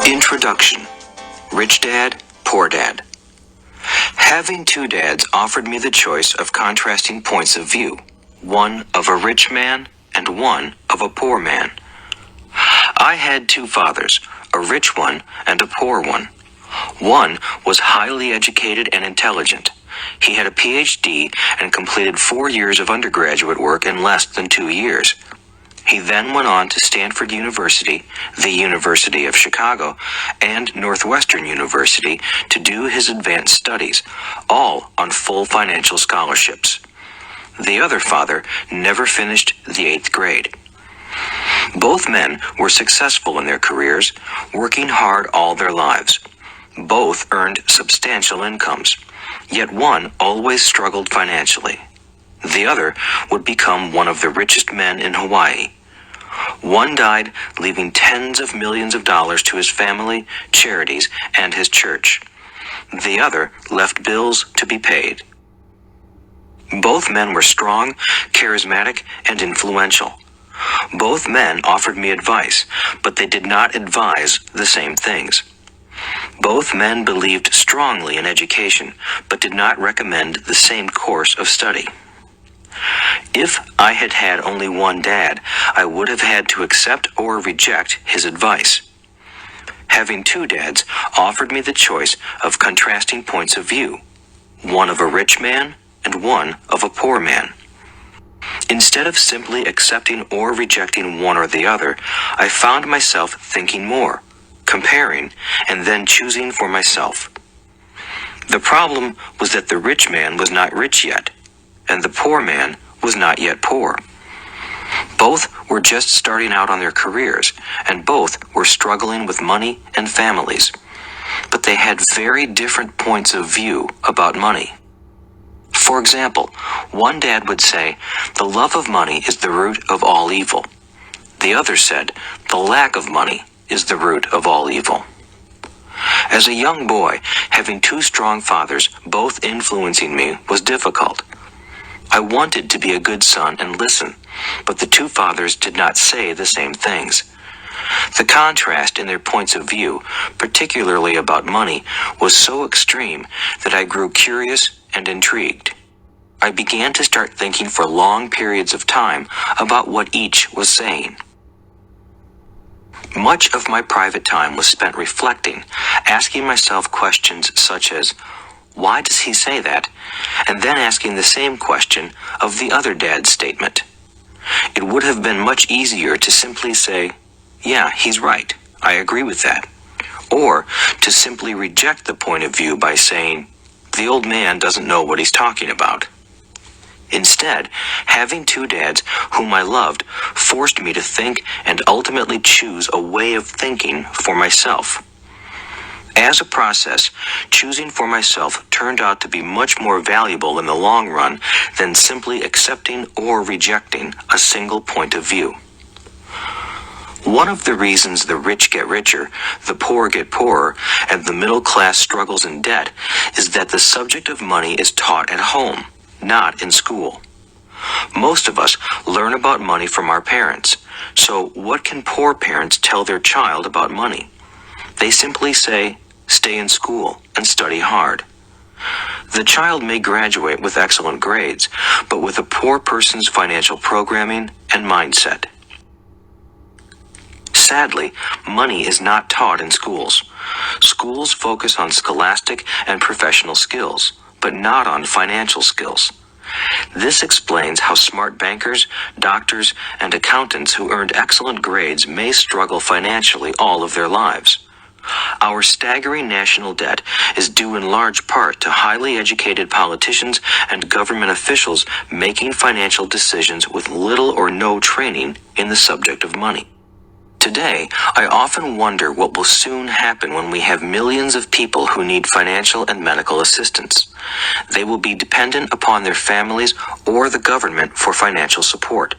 Introduction. Rich Dad, Poor Dad. Having two dads offered me the choice of contrasting points of view, one of a rich man and one of a poor man. I had two fathers, a rich one and a poor one. One was highly educated and intelligent. He had a PhD and completed 4 years of undergraduate work in less than 2 years. He then went on to Stanford University, the University of Chicago, and Northwestern University to do his advanced studies, all on full financial scholarships. The other father never finished the 8th grade. Both men were successful in their careers, working hard all their lives. Both earned substantial incomes, yet one always struggled financially. The other would become one of the richest men in Hawaii. One died, leaving tens of millions of dollars to his family, charities, and his church. The other left bills to be paid. Both men were strong, charismatic, and influential. Both men offered me advice, but they did not advise the same things. Both men believed strongly in education, but did not recommend the same course of study. If I had had only one dad, I would have had to accept or reject his advice. Having two dads offered me the choice of contrasting points of view, one of a rich man and one of a poor man. Instead of simply accepting or rejecting one or the other, I found myself thinking more, comparing, and then choosing for myself. The problem was that the rich man was not rich yet, and the poor man was not yet poor. Both were just starting out on their careers, and both were struggling with money and families. But they had very different points of view about money. For example, one dad would say, "The love of money is the root of all evil." The other said, "The lack of money is the root of all evil." As a young boy, having two strong fathers both influencing me was difficult. I wanted to be a good son and listen, but the two fathers did not say the same things. The contrast in their points of view, particularly about money, was so extreme that I grew curious and intrigued. I began to start thinking for long periods of time about what each was saying. Much of my private time was spent reflecting, asking myself questions such as, "Why does he say that?" and then asking the same question of the other dad's statement. It would have been much easier to simply say, "Yeah, he's right, I agree with that," or to simply reject the point of view by saying, "The old man doesn't know what he's talking about." Instead, having two dads whom I loved forced me to think and ultimately choose a way of thinking for myself. As a process, choosing for myself turned out to be much more valuable in the long run than simply accepting or rejecting a single point of view. One of the reasons the rich get richer, the poor get poorer, and the middle class struggles in debt is that the subject of money is taught at home, not in school. Most of us learn about money from our parents, so what can poor parents tell their child about money? They simply say, "Stay in school and study hard." The child may graduate with excellent grades, but with a poor person's financial programming and mindset. Sadly, money is not taught in schools. Schools focus on scholastic and professional skills, but not on financial skills. This explains how smart bankers, doctors, and accountants who earned excellent grades may struggle financially all of their lives. Our staggering national debt is due in large part to highly educated politicians and government officials making financial decisions with little or no training in the subject of money. Today, I often wonder what will soon happen when we have millions of people who need financial and medical assistance. They will be dependent upon their families or the government for financial support.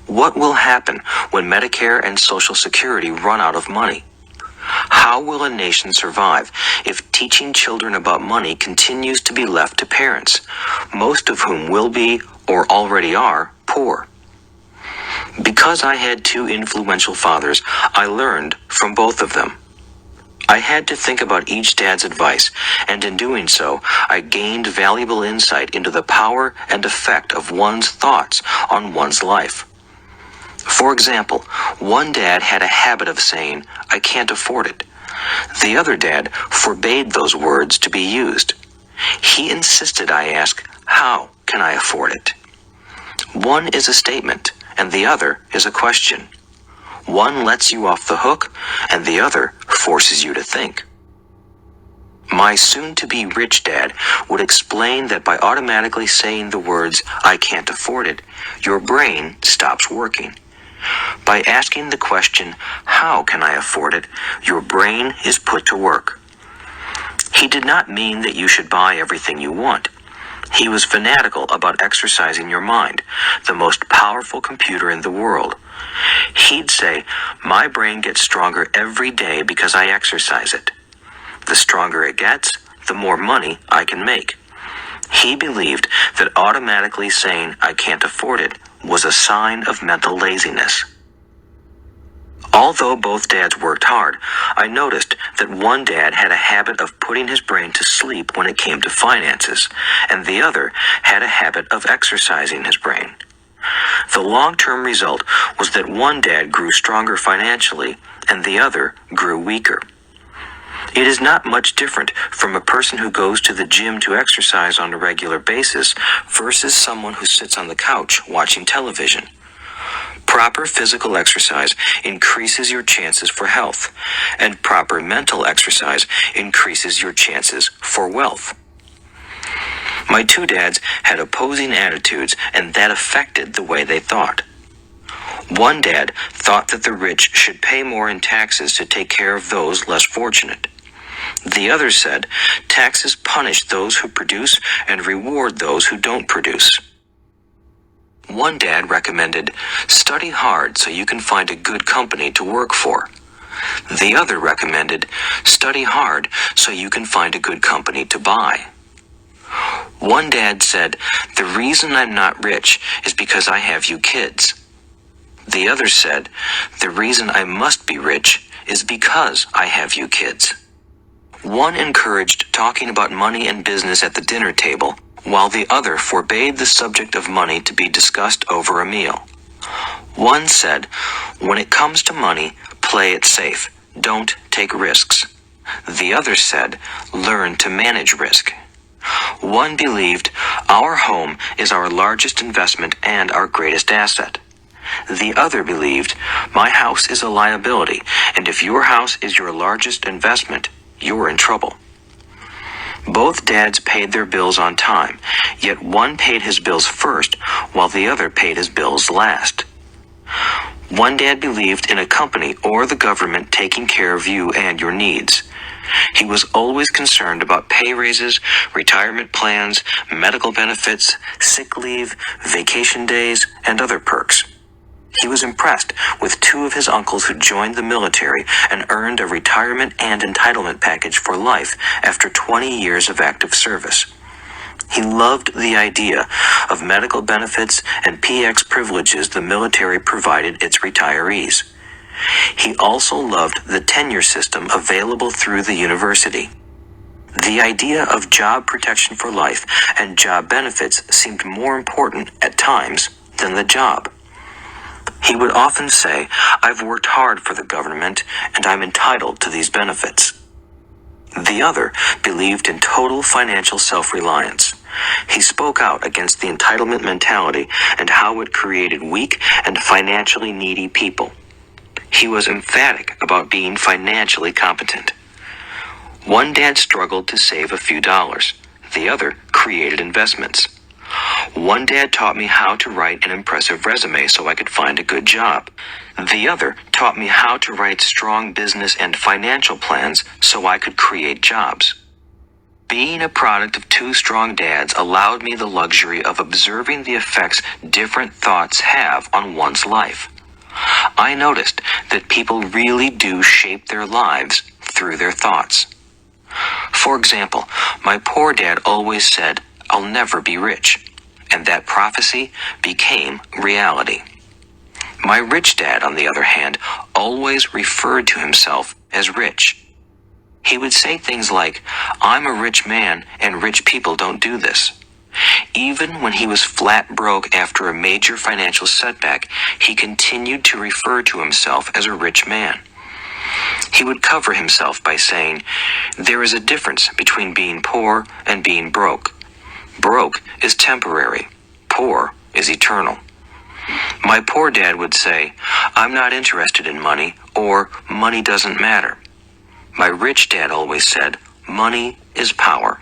What will happen when Medicare and Social Security run out of money? How will a nation survive if teaching children about money continues to be left to parents, most of whom will be, or already are, poor? Because I had two influential fathers, I learned from both of them. I had to think about each dad's advice, and in doing so, I gained valuable insight into the power and effect of one's thoughts on one's life. For example, one dad had a habit of saying, "I can't afford it." The other dad forbade those words to be used. He insisted I ask, "How can I afford it?" One is a statement, and the other is a question. One lets you off the hook, and the other forces you to think. My soon-to-be rich dad would explain that by automatically saying the words, "I can't afford it," your brain stops working. By asking the question, "How can I afford it?" your brain is put to work. He did not mean that you should buy everything you want. He was fanatical about exercising your mind, the most powerful computer in the world. He'd say, "My brain gets stronger every day because I exercise it. The stronger it gets, the more money I can make." He believed that automatically saying, "I can't afford it," was a sign of mental laziness. Although both dads worked hard, I noticed that one dad had a habit of putting his brain to sleep when it came to finances, and the other had a habit of exercising his brain. The long-term result was that one dad grew stronger financially, and the other grew weaker. It is not much different from a person who goes to the gym to exercise on a regular basis versus someone who sits on the couch watching television. Proper physical exercise increases your chances for health, and proper mental exercise increases your chances for wealth. My two dads had opposing attitudes, and that affected the way they thought. One dad thought that the rich should pay more in taxes to take care of those less fortunate. The other said, taxes punish those who produce and reward those who don't produce. One dad recommended, study hard so you can find a good company to work for. The other recommended, study hard so you can find a good company to buy. One dad said, the reason I'm not rich is because I have you kids. The other said, the reason I must be rich is because I have you kids. One encouraged talking about money and business at the dinner table, while the other forbade the subject of money to be discussed over a meal. One said, when it comes to money, play it safe, don't take risks. The other said, learn to manage risk. One believed, our home is our largest investment and our greatest asset. The other believed, my house is a liability, and if your house is your largest investment, you're in trouble. Both dads paid their bills on time, yet one paid his bills first, while the other paid his bills last. One dad believed in a company or the government taking care of you and your needs. He was always concerned about pay raises, retirement plans, medical benefits, sick leave, vacation days, and other perks. He was impressed with two of his uncles who joined the military and earned a retirement and entitlement package for life after 20 years of active service. He loved the idea of medical benefits and PX privileges the military provided its retirees. He also loved the tenure system available through the university. The idea of job protection for life and job benefits seemed more important at times than the job. He would often say, I've worked hard for the government and I'm entitled to these benefits. The other believed in total financial self-reliance. He spoke out against the entitlement mentality and how it created weak and financially needy people. He was emphatic about being financially competent. One dad struggled to save a few dollars. The other created investments. One dad taught me how to write an impressive resume so I could find a good job. The other taught me how to write strong business and financial plans so I could create jobs. Being a product of two strong dads allowed me the luxury of observing the effects different thoughts have on one's life. I noticed that people really do shape their lives through their thoughts. For example, my poor dad always said, I'll never be rich, and that prophecy became reality. My rich dad, on the other hand, always referred to himself as rich. He would say things like, "I'm a rich man and rich people don't do this." Even when he was flat broke after a major financial setback, he continued to refer to himself as a rich man. He would cover himself by saying, "There is a difference between being poor and being broke. Broke is temporary. Poor is eternal." My poor dad would say, "I'm not interested in money," or "Money doesn't matter." My rich dad always said, "Money is power."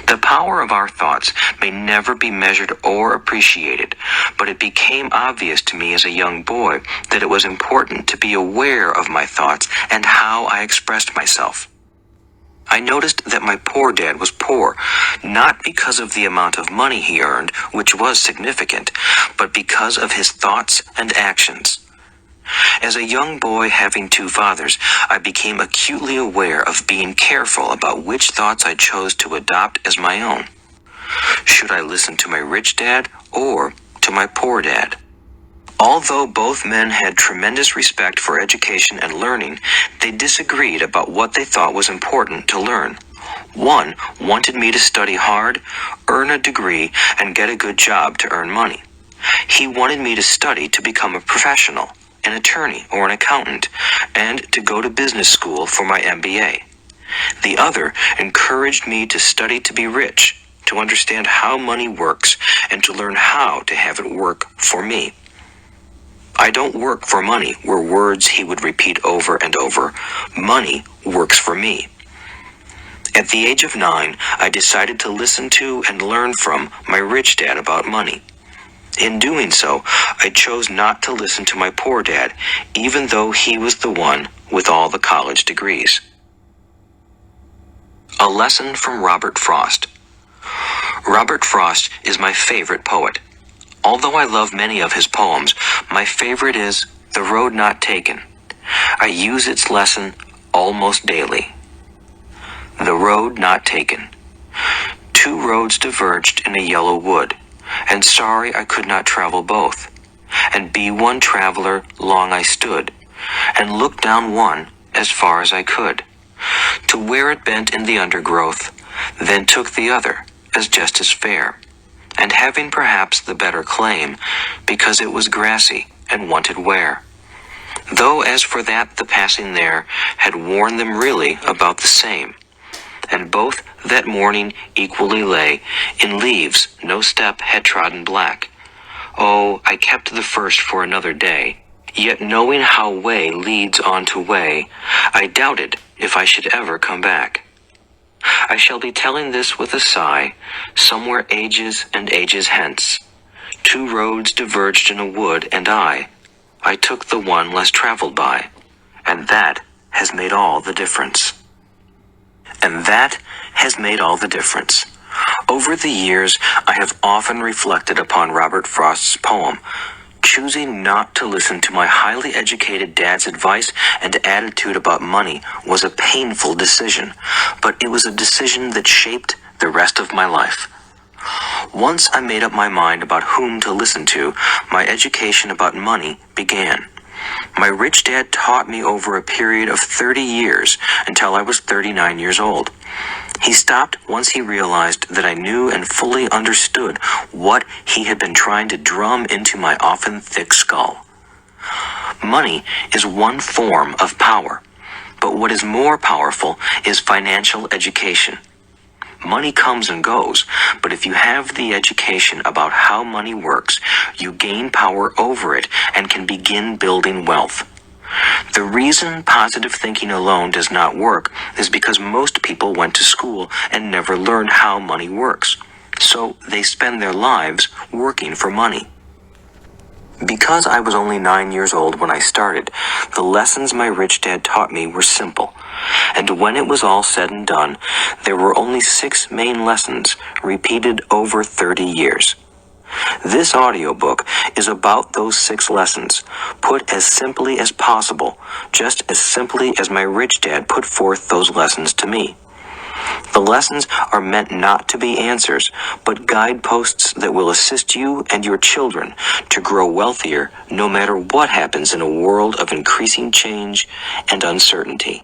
The power of our thoughts may never be measured or appreciated, but it became obvious to me as a young boy that it was important to be aware of my thoughts and how I expressed myself. I noticed that my poor dad was poor, not because of the amount of money he earned, which was significant, but because of his thoughts and actions. As a young boy having two fathers, I became acutely aware of being careful about which thoughts I chose to adopt as my own. Should I listen to my rich dad or to my poor dad? Although both men had tremendous respect for education and learning, they disagreed about what they thought was important to learn. One wanted me to study hard, earn a degree, and get a good job to earn money. He wanted me to study to become a professional, an attorney or an accountant, and to go to business school for my MBA. The other encouraged me to study to be rich, to understand how money works, and to learn how to have it work for me. "I don't work for money" were words he would repeat over and over. "Money works for me." At the age of 9, I decided to listen to and learn from my rich dad about money. In doing so, I chose not to listen to my poor dad, even though he was the one with all the college degrees. A lesson from Robert Frost. Robert Frost is my favorite poet. Although I love many of his poems, my favorite is "The Road Not Taken." I use its lesson almost daily. The road not taken. Two roads diverged in a yellow wood, and sorry I could not travel both. And be one traveler long I stood, and looked down one as far as I could, to where it bent in the undergrowth, then took the other as just as fair, and having perhaps the better claim, because it was grassy and wanted wear. Though as for that the passing there had worn them really about the same, and both that morning equally lay in leaves no step had trodden black. Oh, I kept the first for another day, yet knowing how way leads on to way, I doubted if I should ever come back. I shall be telling this with a sigh, somewhere ages and ages hence. Two roads diverged in a wood, and I took the one less traveled by, and that has made all the difference. And that has made all the difference. Over the years, I have often reflected upon Robert Frost's poem. Choosing not to listen to my highly educated dad's advice and attitude about money was a painful decision, but it was a decision that shaped the rest of my life. Once I made up my mind about whom to listen to, my education about money began. My rich dad taught me over a period of 30 years until I was 39 years old. He stopped once he realized that I knew and fully understood what he had been trying to drum into my often thick skull. Money is one form of power, but what is more powerful is financial education. Money comes and goes, but if you have the education about how money works, you gain power over it and can begin building wealth. The reason positive thinking alone does not work is because most people went to school and never learned how money works, so they spend their lives working for money. Because I was only 9 years old when I started, the lessons my rich dad taught me were simple. And when it was all said and done, there were only 6 main lessons repeated over 30 years. This audiobook is about those 6 lessons, put as simply as possible, just as simply as my rich dad put forth those lessons to me. The lessons are meant not to be answers, but guideposts that will assist you and your children to grow wealthier no matter what happens in a world of increasing change and uncertainty.